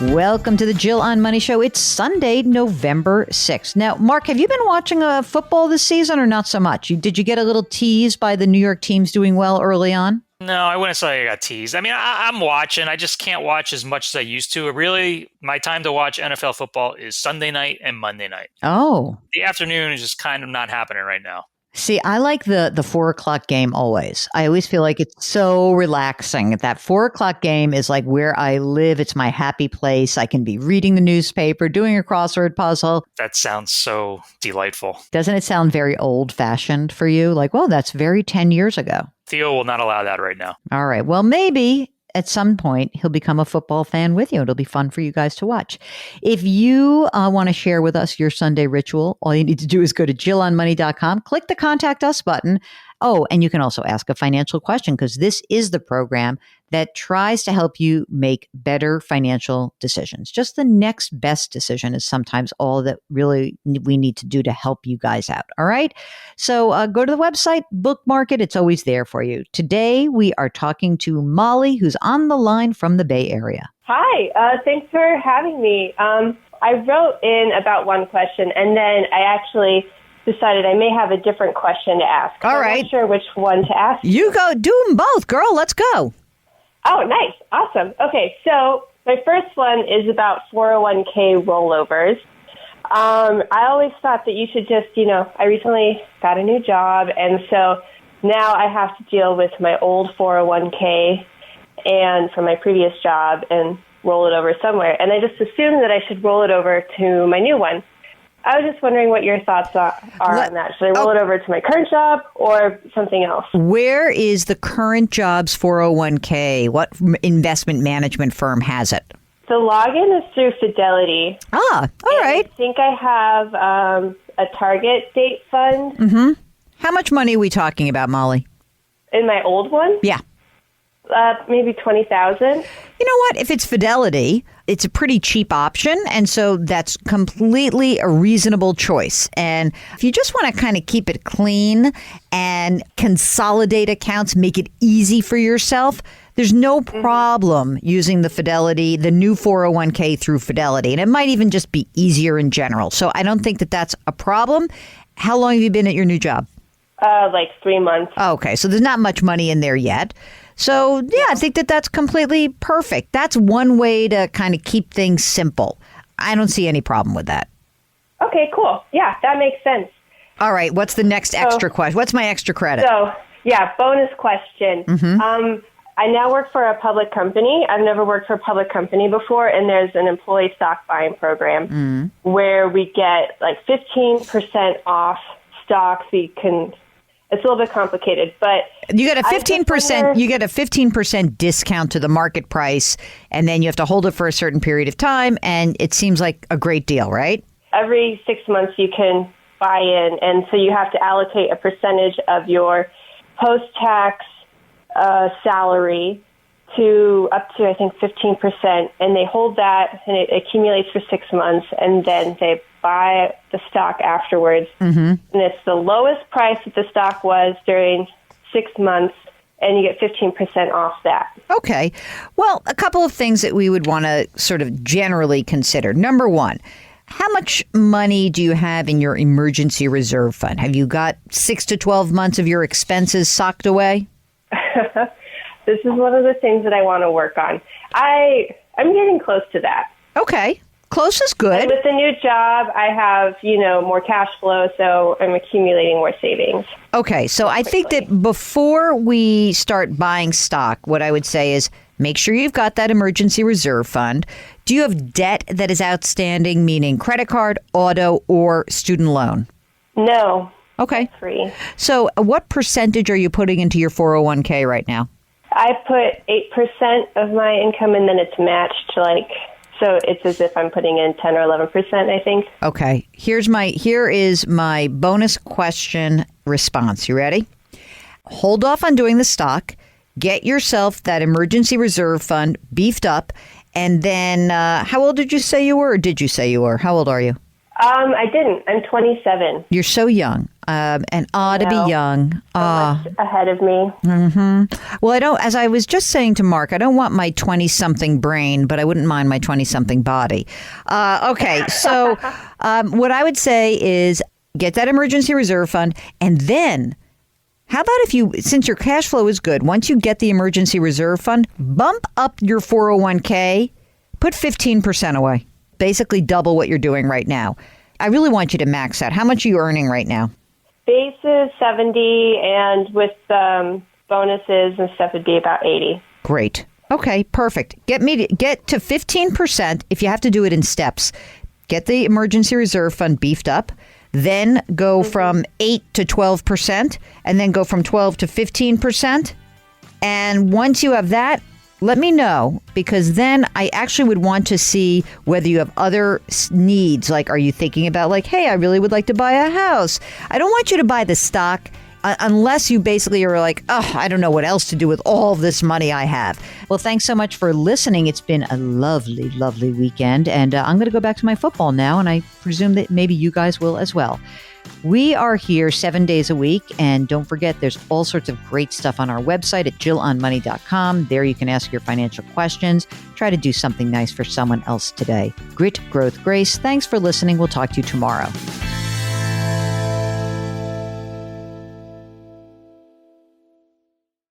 Welcome to the Jill on Money Show. It's Sunday, November 6th. Now, Mark, have you been watching football this season or not so much? Did you get a little tease by the New York teams doing well early on? No, I wouldn't say I got teased. I mean, I'm watching. I just can't watch as much as I used to. Really, my time to watch NFL football is Sunday night and Monday night. Oh. The afternoon is just kind of not happening right now. See, I like the 4 o'clock game always. I always feel like it's so relaxing. That 4 o'clock game is like where I live. It's my happy place. I can be reading the newspaper, doing a crossword puzzle. That sounds so delightful. Doesn't it sound very old fashioned for you? Like, well, that's very 10 years ago. Theo will not allow that right now. All right. Well, maybe at some point he'll become a football fan with you. It'll be fun for you guys to watch. If you want to share with us your Sunday ritual, all you need to do is go to JillOnMoney.com, click the Contact Us button. Oh, and you can also ask a financial question because this is the program that tries to help you make better financial decisions. Just the next best decision is sometimes all that really we need to do to help you guys out. All right. So go to the website, bookmark it. It's always there for you. Today, we are talking to Molly, who's on the line from the Bay Area. Hi. Thanks for having me. I wrote in about one question, and then I actually decided I may have a different question to ask. All right. I'm not sure which one to ask. You go. Do them both, girl. Let's go. Oh, nice. Awesome. Okay, so my first one is about 401k rollovers. I always thought that you should just, I recently got a new job, and so now I have to deal with my old 401k and from my previous job and roll it over somewhere. And I just assumed that I should roll it over to my new one. I was just wondering what your thoughts are on that. Should I roll it over to my current job or something else? Where is the current job's 401k? What investment management firm has it? The login is through Fidelity. Ah, all right. I think I have a target date fund. Mm-hmm. How much money are we talking about, Molly? In my old one? Yeah. Maybe $20,000. You know what? If it's Fidelity, it's a pretty cheap option. And so that's completely a reasonable choice. And if you just want to kind of keep it clean and consolidate accounts, make it easy for yourself, there's no problem using the new 401k through Fidelity. And it might even just be easier in general. So I don't think that that's a problem. How long have you been at your new job? Like 3 months. Okay. So there's not much money in there yet. So, yeah, I think that that's completely perfect. That's one way to kind of keep things simple. I don't see any problem with that. Okay, cool. Yeah, that makes sense. All right. What's the next extra question? What's my extra credit? So, yeah, bonus question. Mm-hmm. I now work for a public company. I've never worked for a public company before, and there's an employee stock buying program where we get like 15% off stocks. It's a little bit complicated, but you get a 15%. You get a 15% discount to the market price, and then you have to hold it for a certain period of time. And it seems like a great deal, right? Every 6 months you can buy in, and so you have to allocate a percentage of your post-tax salary to up to, I think, 15%, and they hold that, and it accumulates for 6 months, and then they buy the stock afterwards. And it's the lowest price that the stock was during 6 months, and you get 15% off that. Okay. Well, a couple of things that we would want to sort of generally consider. Number one, how much money do you have in your emergency reserve fund? Have you got 6 to 12 months of your expenses socked away? This is one of the things that I want to work on. I'm getting close to that. Okay. Close is good. And with the new job, I have, more cash flow, so I'm accumulating more savings. Okay. So I think that before we start buying stock, what I would say is make sure you've got that emergency reserve fund. Do you have debt that is outstanding, meaning credit card, auto, or student loan? No. Okay. Free. So what percentage are you putting into your 401k right now? I put 8% of my income, and then it's matched, so it's as if I'm putting in 10 or 11%, I think. Okay. Here is my bonus question response. You ready? Hold off on doing the stock. Get yourself that emergency reserve fund beefed up. And then how old did you say you were, or did you say you were? How old are you? I didn't. I'm 27. You're so young, and to be young. Much ahead of me. Well, I don't. As I was just saying to Mark, I don't want my 20-something brain, but I wouldn't mind my 20-something body. Okay, so what I would say is get that emergency reserve fund, and then how about if you, since your cash flow is good, once you get the emergency reserve fund, bump up your 401k, put 15% away. Basically double what you're doing right now. I really want you to max out. How much are you earning right now? Base is 70, and with bonuses and stuff, it'd be about 80. Great. Okay, perfect. Get to 15% if you have to do it in steps. Get the emergency reserve fund beefed up, then go from 8 to 12%, and then go from 12 to 15%. And once you have that, let me know, because then I actually would want to see whether you have other needs. Like, are you thinking about like, hey, I really would like to buy a house. I don't want you to buy the stock unless you basically are like, oh, I don't know what else to do with all this money I have. Well, thanks so much for listening. It's been a lovely, lovely weekend. And I'm going to go back to my football now. And I presume that maybe you guys will as well. We are here 7 days a week, and don't forget there's all sorts of great stuff on our website at jillonmoney.com. There you can ask your financial questions. Try to do something nice for someone else today. Grit, growth, grace. Thanks for listening. We'll talk to you tomorrow.